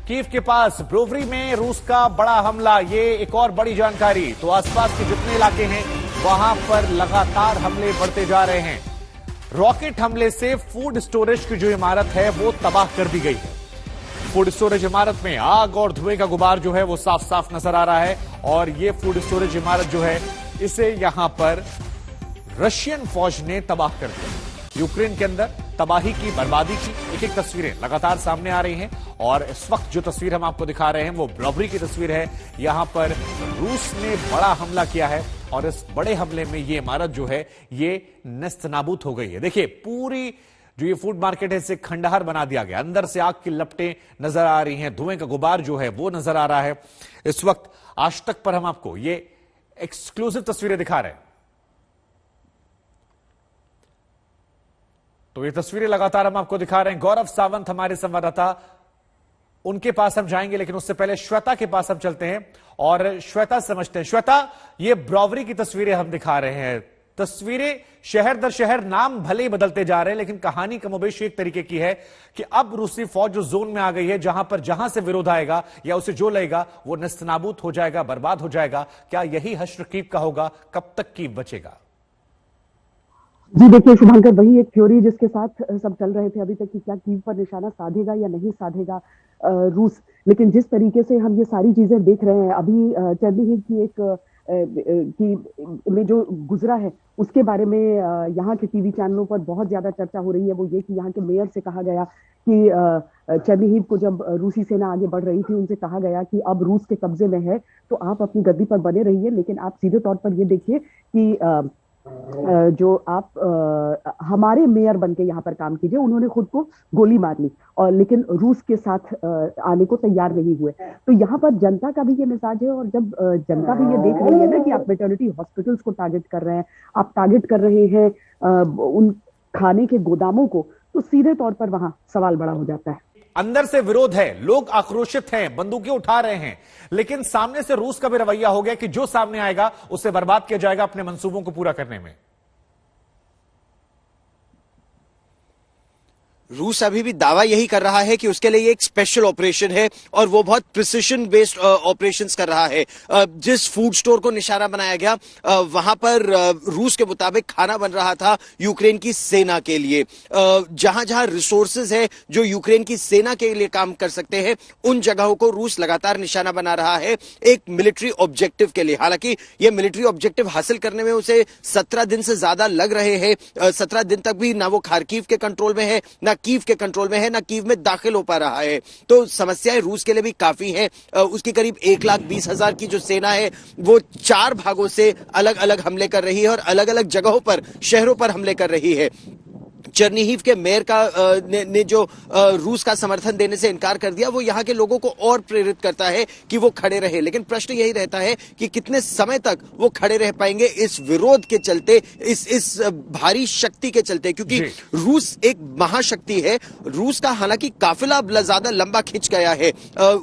Kyiv के पास ब्रोवरी में रूस का बड़ा हमला, ये एक और बड़ी जानकारी। तो आसपास के जितने इलाके हैं वहां पर लगातार हमले बढ़ते जा रहे हैं। रॉकेट हमले से फूड स्टोरेज की जो इमारत है वो तबाह कर दी गई है। फूड स्टोरेज इमारत में आग और धुएं का गुबार जो है वो साफ साफ नजर आ रहा है। और ये फूड स्टोरेज इमारत जो है इसे यहां पर रशियन फौज ने तबाह कर दिया। यूक्रेन के अंदर तबाही की, बर्बादी की एक एक तस्वीरें लगातार सामने आ रही हैं। और इस वक्त जो तस्वीर हम आपको दिखा रहे हैं वो ब्रोवरी की तस्वीर है। यहां पर रूस ने बड़ा हमला किया है और इस बड़े हमले में ये इमारत जो है ये नेस्तनाबूद हो गई है। देखिए, पूरी जो ये फूड मार्केट है इसे खंडहर बना दिया गया। अंदर से आग की लपटें नजर आ रही हैं, धुएं का गुबार जो है वो नजर आ रहा है। इस वक्त आज तक पर हम आपको ये एक्सक्लूसिव तस्वीरें दिखा रहे हैं। तो ये तस्वीरें लगातार हम आपको दिखा रहे हैं। गौरव सावंत हमारे संवाददाता, उनके पास हम जाएंगे, लेकिन उससे पहले श्वेता के पास हम चलते हैं और श्वेता समझते हैं। श्वेता, ये ब्रोवरी की तस्वीरें हम दिखा रहे हैं। तस्वीरें शहर दर शहर नाम भले ही बदलते जा रहे हैं, लेकिन कहानी कमोबेश एक तरीके की है कि अब रूसी फौज जो जोन में आ गई है, जहां से विरोध आएगा या उसे जो लेगा वो नेस्तनाबूद हो जाएगा, बर्बाद हो जाएगा। क्या यही हश्र कीव का होगा? कब तक कीव बचेगा? जी देखिए शुभांकर, वही एक थ्योरी जिसके साथ सब चल रहे थे अभी तक कि क्या कीव पर निशाना साधेगा या नहीं साधेगा रूस। लेकिन जिस तरीके से हम ये सारी चीजें देख रहे हैं अभी, चेरनिहिव की में जो गुजरा है उसके बारे में यहाँ के टीवी चैनलों पर बहुत ज्यादा चर्चा हो रही है। वो ये कि यहाँ के मेयर से कहा गया कि चेरनिहिव को जब रूसी सेना आगे बढ़ रही थी उनसे कहा गया कि अब रूस के कब्जे में है तो आप अपनी गद्दी पर बने रहिए, लेकिन आप सीधे तौर पर ये देखिए कि जो आप हमारे मेयर बनके यहाँ पर काम कीजिए। उन्होंने खुद को गोली मार ली और लेकिन रूस के साथ आने को तैयार नहीं हुए। तो यहाँ पर जनता का भी ये मिजाज है। और जब जनता भी ये देख रही है ना कि आप मैटरनिटी हॉस्पिटल्स को टारगेट कर रहे हैं, आप टारगेट कर रहे हैं उन खाने के गोदामों को, तो सीधे तौर पर वहां सवाल बड़ा हो जाता है। अंदर से विरोध है, लोग आक्रोशित हैं, बंदूकें उठा रहे हैं, लेकिन सामने से रूस का भी रवैया हो गया कि जो सामने आएगा उसे बर्बाद किया जाएगा अपने मंसूबों को पूरा करने में। रूस अभी भी दावा यही कर रहा है कि उसके लिए एक स्पेशल ऑपरेशन है और वो बहुत प्रिसिशन बेस्ड ऑपरेशंस कर रहा है। जिस फूड स्टोर को निशाना बनाया गया वहां पर रूस के मुताबिक खाना बन रहा था यूक्रेन की सेना के लिए। जहां जहां रिसोर्सेज है जो यूक्रेन की सेना के लिए काम कर सकते हैं उन जगहों को रूस लगातार निशाना बना रहा है एक मिलिट्री ऑब्जेक्टिव के लिए। हालांकि यह मिलिट्री ऑब्जेक्टिव हासिल करने में उसे 17 दिन से ज्यादा लग रहे हैं। 17 दिन तक भी ना वो खार्किव के कंट्रोल में है, ना कीव के कंट्रोल में है, ना कीव में दाखिल हो पा रहा है। तो समस्याएं रूस के लिए भी काफी है। उसकी करीब 1,20,000 की जो सेना है वो 4 भागों से अलग अलग हमले कर रही है और अलग अलग जगहों पर, शहरों पर हमले कर रही है। चेरनिहिव के मेयर ने जो रूस का समर्थन देने से इनकार कर दिया, वो यहाँ के लोगों को और प्रेरित करता है कि वो खड़े रहे। लेकिन प्रश्न यही रहता है कि कितने समय तक वो खड़े रह पाएंगे इस विरोध के चलते, इस भारी शक्ति के चलते, क्योंकि रूस एक महाशक्ति है। रूस का हालांकि काफिला ज्यादा लंबा खिंच गया है।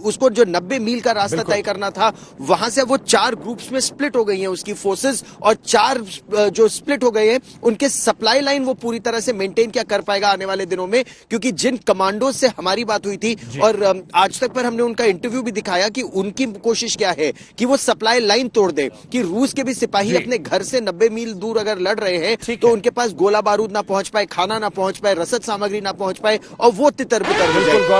उसको जो 90 मील का रास्ता तय करना था वहां से वो 4 ग्रुप्स में स्प्लिट हो गई है उसकी फोर्सेस, और 4 जो स्प्लिट हो गए हैं उनके सप्लाई लाइन वो पूरी तरह से मेंटेन क्या कर पाएगा आने वाले दिनों में। क्योंकि जिन कमांडो से हमारी बात हुई थी और आज तक पर हमने उनका इंटरव्यू भी दिखाया कि उनकी कोशिश क्या है कि वो सप्लाई लाइन तोड़ दे, कि रूस के भी सिपाही अपने घर से 90 मील दूर अगर लड़ रहे हैं तो उनके पास गोला बारूद ना पहुंच पाए, खाना ना पहुंच पाए, रसद सामग्री ना पहुंच पाए और वो तितर बितर हो जाए।